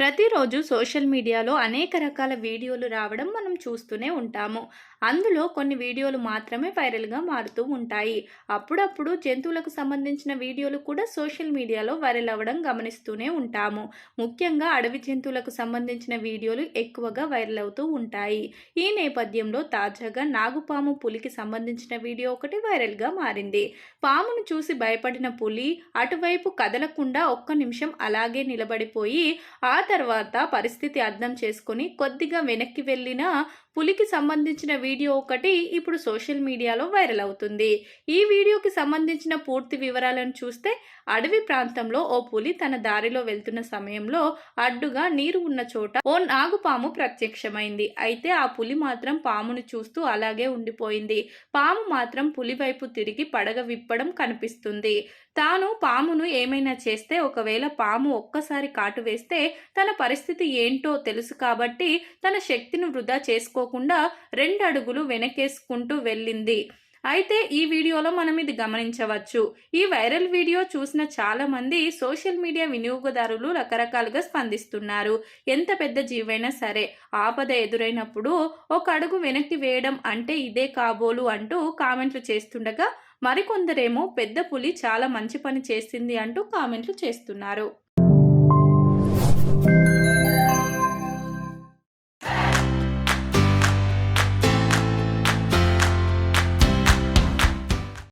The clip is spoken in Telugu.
ప్రతిరోజు సోషల్ మీడియాలో అనేక రకాల వీడియోలు రావడం మనం చూస్తూనే ఉంటాము. అందులో కొన్ని వీడియోలు మాత్రమే వైరల్‌గా మారుతూ ఉంటాయి. అప్పుడప్పుడు జంతువులకు సంబంధించిన వీడియోలు కూడా సోషల్ మీడియాలో వైరల్ అవ్వడం గమనిస్తూనే ఉంటాము. ముఖ్యంగా అడవి జంతువులకు సంబంధించిన వీడియోలు ఎక్కువగా వైరల్ అవుతూ ఉంటాయి. ఈ నేపథ్యంలో తాజాగా నాగుపాము, పులికి సంబంధించిన వీడియో ఒకటి వైరల్‌గా మారింది. పామును చూసి భయపడిన పులి అటువైపు కదలకుండా ఒక్క నిమిషం అలాగే నిలబడిపోయి ఆ తర్వాత పరిస్థితి అర్థం చేసుకొని కొద్దిగా వెనక్కి వెళ్ళిన పులికి సంబంధించిన వీడియో ఒకటి ఇప్పుడు సోషల్ మీడియాలో వైరల్ అవుతుంది. ఈ వీడియోకి సంబంధించిన పూర్తి వివరాలను చూస్తే అడవి ప్రాంతంలో ఓ పులి తన దారిలో వెళ్తున్న సమయంలో అడ్డుగా నీరు ఉన్న చోట ఓ నాగుపాము ప్రత్యక్షమైంది. అయితే ఆ పులి మాత్రం పామును చూస్తూ అలాగే ఉండిపోయింది. పాము మాత్రం పులి వైపు తిరిగి పడగ విప్పడం కనిపిస్తుంది. తాను పామును ఏమైనా చేస్తే, ఒకవేళ పాము ఒక్కసారి కాటు వేస్తే తన పరిస్థితి ఏంటో తెలుసు కాబట్టి తన శక్తిని వృధా చేసుకోకుండా 2 అడుగులు వెనకేసుకుంటూ వెళ్ళింది. అయితే ఈ వీడియోలో మనం ఇది గమనించవచ్చు. ఈ వైరల్ వీడియో చూసిన చాలా మంది సోషల్ మీడియా వినియోగదారులు రకరకాలుగా స్పందిస్తున్నారు. ఎంత పెద్ద జీవైనా సరే ఆపద ఎదురైనప్పుడు ఒక అడుగు వెనక్కి వేయడం అంటే ఇదే కాబోలు అంటూ కామెంట్లు చేస్తుండగా, మరికొందరేమో పెద్ద పులి చాలా మంచి పని చేసింది అంటూ కామెంట్లు చేస్తున్నారు.